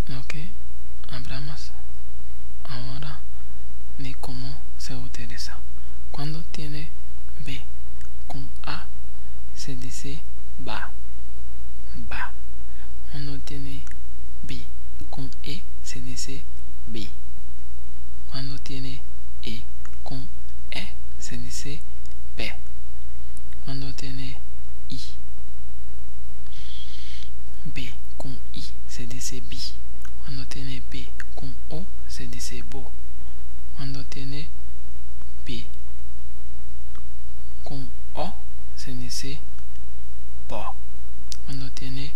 Ok, hablamos ahora de cómo se utiliza. Cuando tiene B con A, se dice ba, ba. Cuando tiene B con E, se dice B. Cuando tiene E con E, se dice B. Cuando tiene I, B con I, se dice B. Cuando tiene B con O, se dice bo. Cuando tiene B con O, se dice bo. Cuando tiene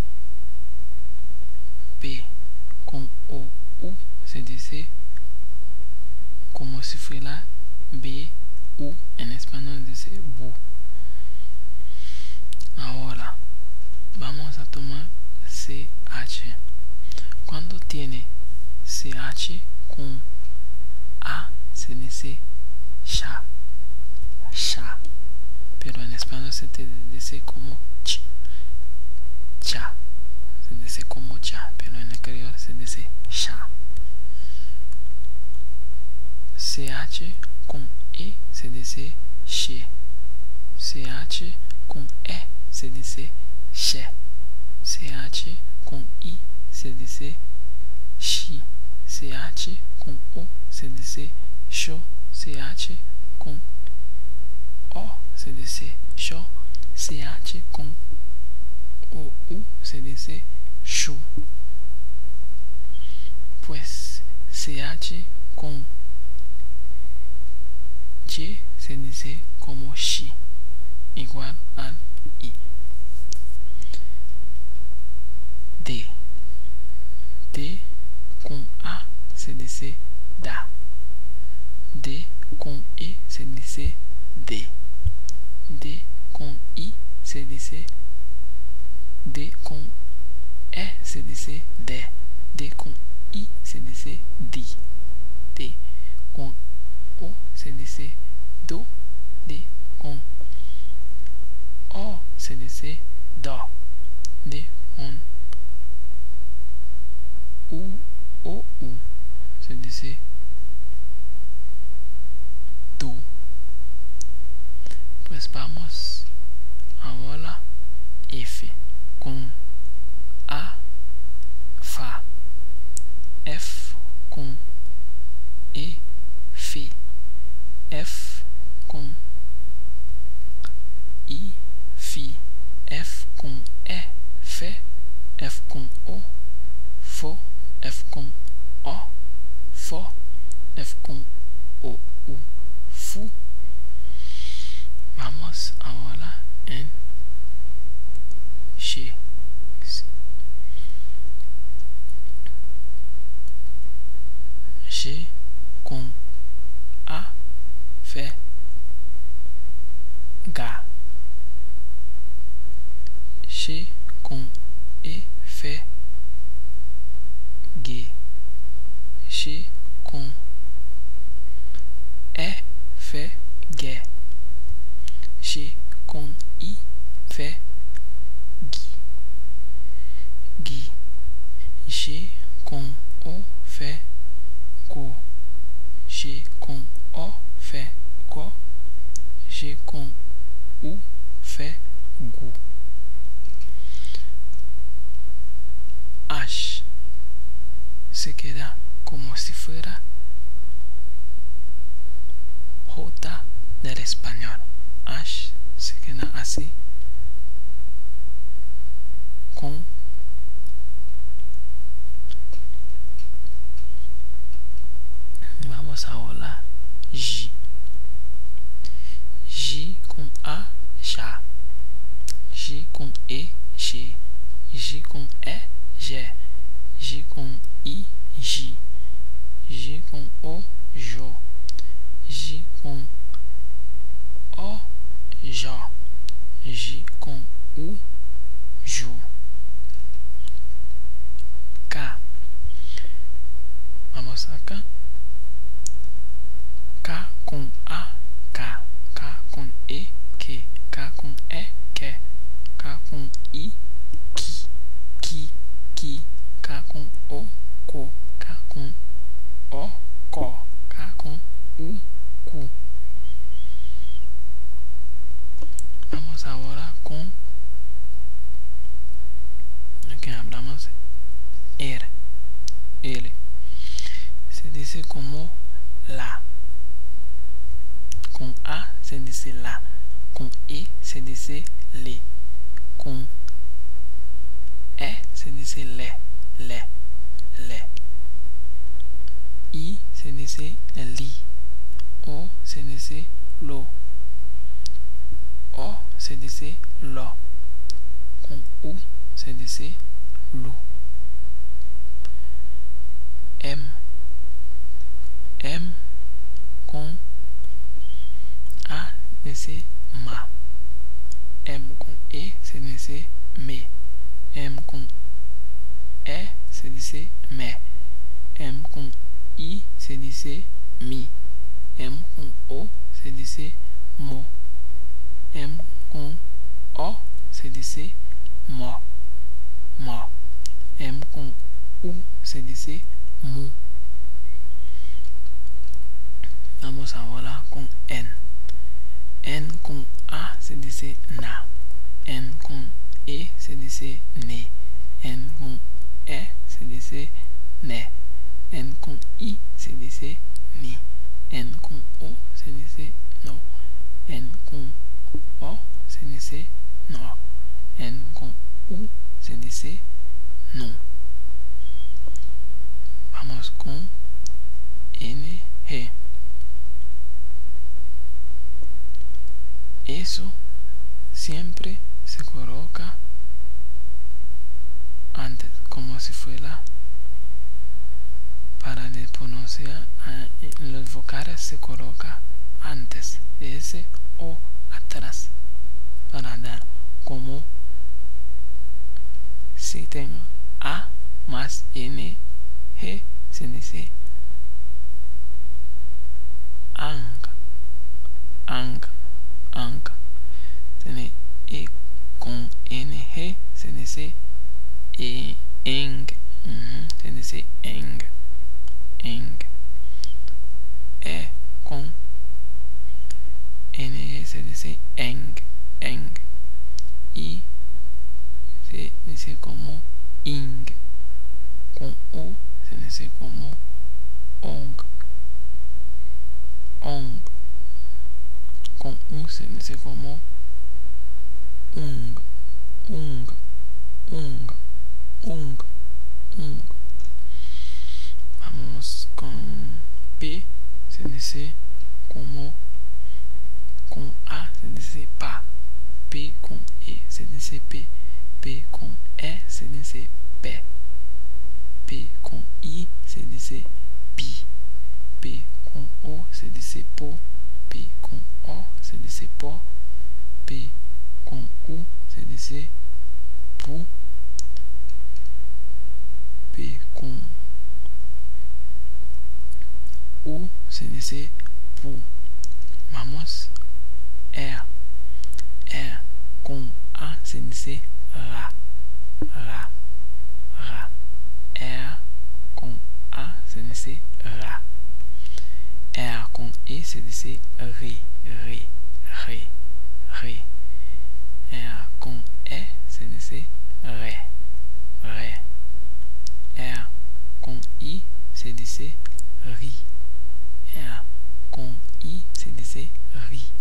B con O, U, se dice como si fuera B, U, en español dice bu. Ahora vamos a tomar CH. Cuando tiene CH con A, se dice sha, sha. Pero en español se te dice como ch, cha. Se dice como cha, pero en el creol se dice sha. CH con E se dice she. CH con E se dice she. CH con I se dice shi. CH con O se dice sho. CH con O se dice sho. CH con O, U se dice shu. Pues CH con Y se dice como shi, igual al I. D. D con A se dice da. D con E se dice de. D con I se dice D con E se dice de. D con I se dice di. D con O se dice do. D con O se dice do. D con U o U se dice du. Pues vamos ahora F con A, fa. F con E, fe. F con I, fi. F con E, fe. F con O, fo. F con O, fo. F con O, U, fu. Vamos ahora en she. She con A, fe, ga. She con E, fe, ge. She con E, fe, ge. She con I, fe, gi. Gi. She con O, fe, go. She con O, fe, go. She con U, fe, gu. H se queda como si fuera J del español. H se queda así con vamos ahora J. J con A, ja. J con E, she. J con E, je. J con I, ji. J con O, jo. J con O, jo. J con U, ju. K. Vamos acá. K con A, K. K con E, que. K con E, que. K con I, ki. Ki, ki. K con O, dice como la. Con A se dice la. Con E se dice le. Con E se dice le. I se dice li. O se dice lo. O se dice lo. Con U se dice lu. M con A se dice ma. M con E se dice me. M con E se dice me. M con I se dice mi. M con O se dice mo. M con O se dice mo. M con U se dice mu. Vamos ahora con N. N con A se dice na. N con E se dice ne. N con E se dice ne. N con I se dice ni. N con O se dice no. N con O se dice no. N con U se dice no. Vamos con NG. Eso siempre se coloca antes, como si fuera para pronunciar. Los vocales se coloca antes de ese o atrás para dar, como si tengo A más NG se dice ang. Tiene E con NG se dice eng. Se dice eng. E con NG se dice eng. I se dice como ing. Con U se dice como ong. Con U se dice como ung. Vamos con P, se dice como, con A se dice pa. P con E se dice P. P con E se dice P. P con I se dice pi. P con O se dice po. P con O se dice po. P con U se dice pu. P con U se dice pu. Vamos. R con A se dice ra. R con A se dice ra. R con E se dice re. R con E se dice re. R con I se dice ri. R con I se dice ri.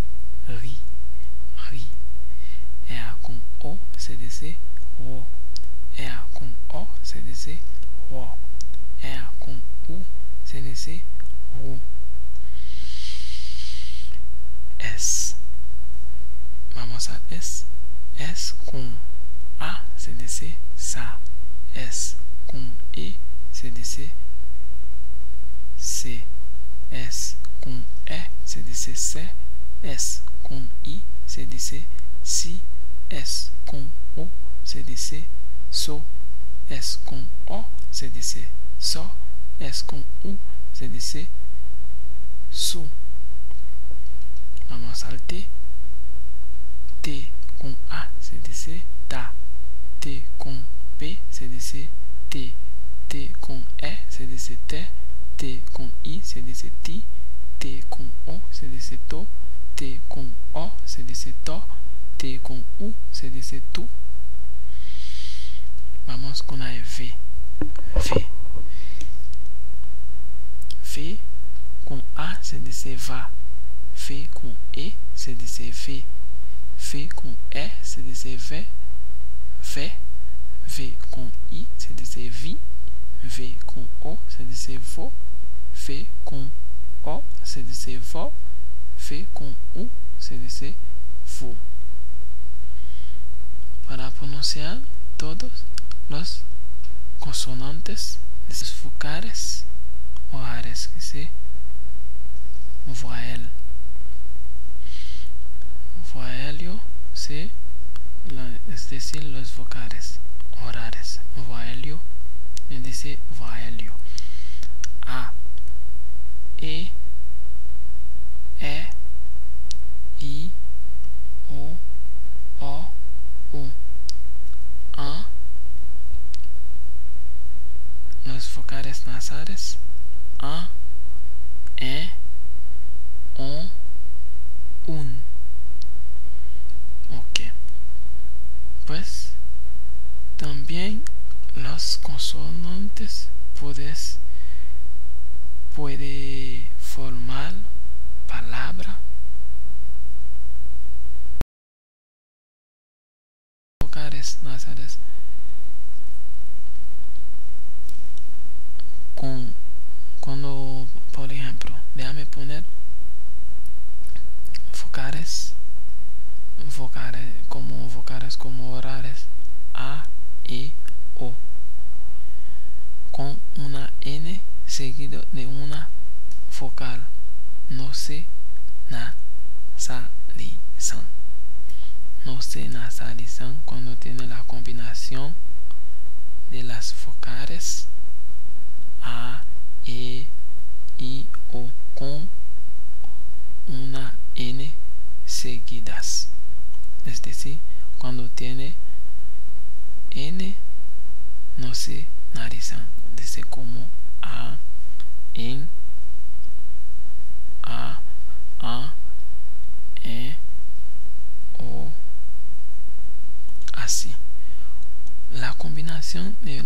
R con O se dice ro. R con O se dice ro. R con U se dice ru. S. Vamos a S. S con A se dice sa. S con E se dice se. S con E se dice se. S con I se dice si. S con O se dice so. S con O se dice so. S con U se dice su. Vamos al T. T con A se dice ta. T con P se dice T. T con E se dice te. T con I se dice ti. T con O se dice to. T con O se dice to. T con U se dice tu. Vamos con la V. V V con A se dice va. V con E se dice ve. V con E se dice ve. V. V con I se dice vi. V con O se dice vo. V con O se dice vo. V con U se dice vo. Para pronunciar todos los consonantes de los vocales orales, que se voyelle. Voyello es decir, los vocales orales. Voyello es decir, voyello. A, E, I, O, U. A, los vocales nasales. A, E, O, un. Ok. Pues también los consonantes puede formar palabra. Vocales nasales cuando, por ejemplo, déjame poner vocales como orales. A, E, O, con una N seguido de una vocal. No se nasalizan. No se nasalizan cuando tiene la combinación de las vocales A, E, I, O con una N seguidas. Es decir, cuando tiene N no se nasalizan. Dice como A, en, A, E, O, así. La combinación de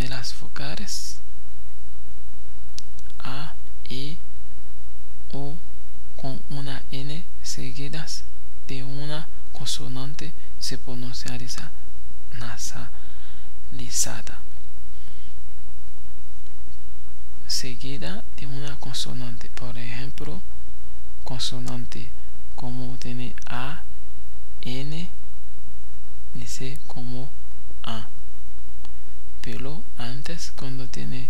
las vocales A, E, O con una N seguidas de una consonante se pronunciariza nasalizada. Seguida de una consonante, por ejemplo, consonante como tiene A, N, dice como A. Pero antes, cuando tiene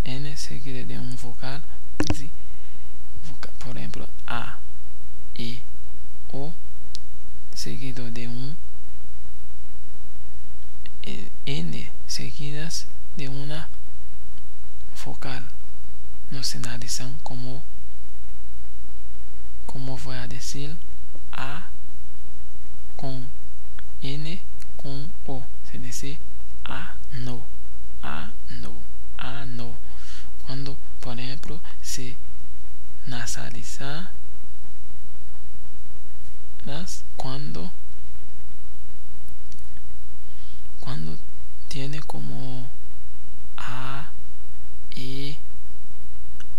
N seguida de un vocal, por ejemplo, A, E, O, seguido de un N seguidas de una vocal, no se analizan como voy a decir A con N con O, se dice A no, A no, A no. Cuando, por ejemplo, se nasaliza cuando tiene como A, E,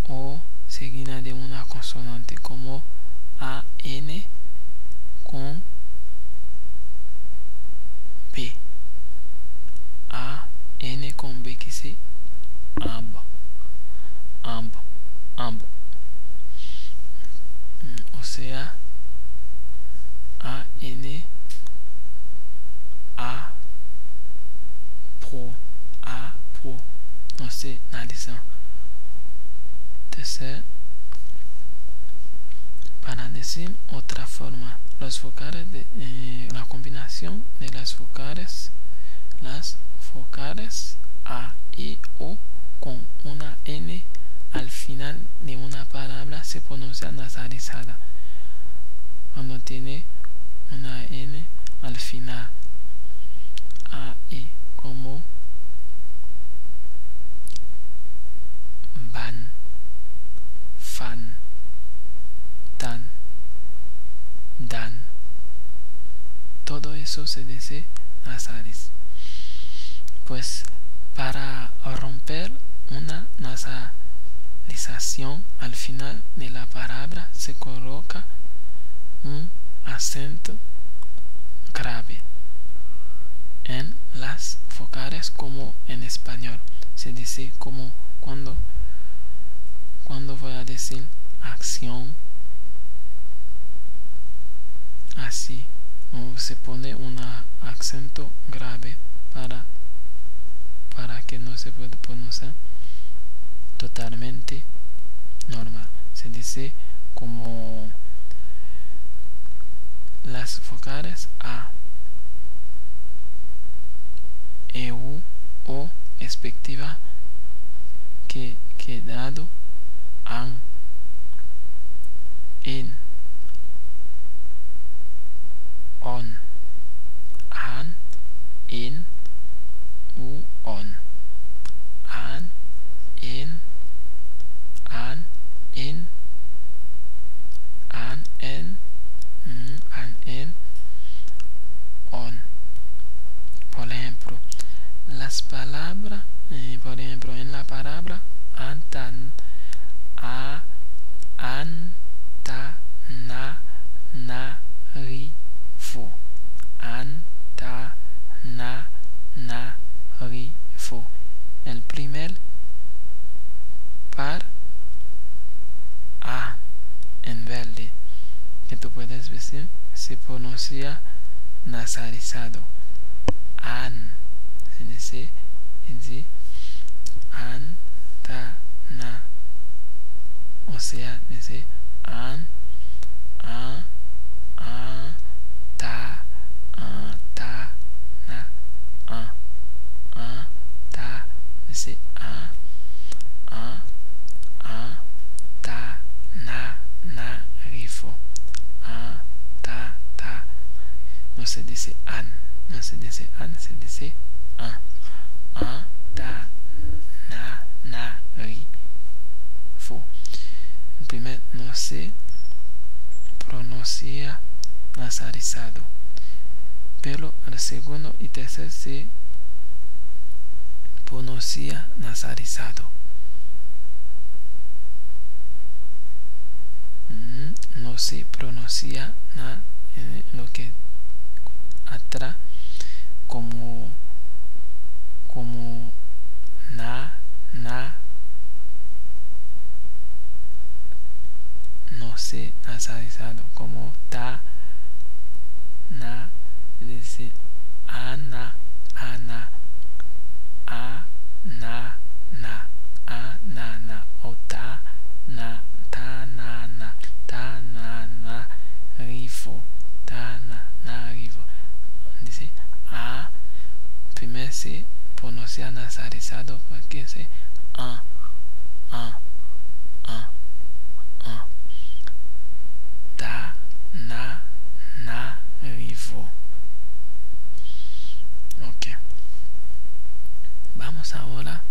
O seguida de una consonante como A, N con B. A, N con B, que se amb. O sea, A, N, A, pro, no se analizan. Entonces, para decir otra forma, los vocales la combinación de las vocales A, E, O con una N al final de una palabra se pronuncia nasalizada. Cuando tiene una N al final. A, E, como van, fan, tan, dan. Todo eso se dice nasales. Pues para romper una nasalización. Al final de la palabra se coloca un acento grave en las vocales, como en español se dice, como cuando voy a decir acción, así, o se pone un acento grave para que no se pueda pronunciar totalmente normal. Se dice como las vocales A, E, U, O, respectiva, que quedado an, en, on, an, en, u, on, an, en, an, en, an, en, on. Por ejemplo, las palabras, por ejemplo, en la palabra antan, a, anta, na, ri, fo. Anta, na, ri, fo. El primer par A en verde, que tú puedes decir, se pronuncia nasalizado. An, se dice an, ta, na, o sea, dice an, a, ta, na, ta, dice a, ta, na, rifo, ta, no se dice an, no se dice an, se dice ta, na, rifo. El primer no se pronuncia nasalizado, pero el segundo y tercer se pronuncia nasalizado. No se pronuncia lo que atrás como na, no se nasalizado, como ta, na, es decir, ana, na, o ta, na, rifo, rifo. Dice a, primero se pronuncia nasalizado porque se ta, na, rifo. Ok, vamos ahora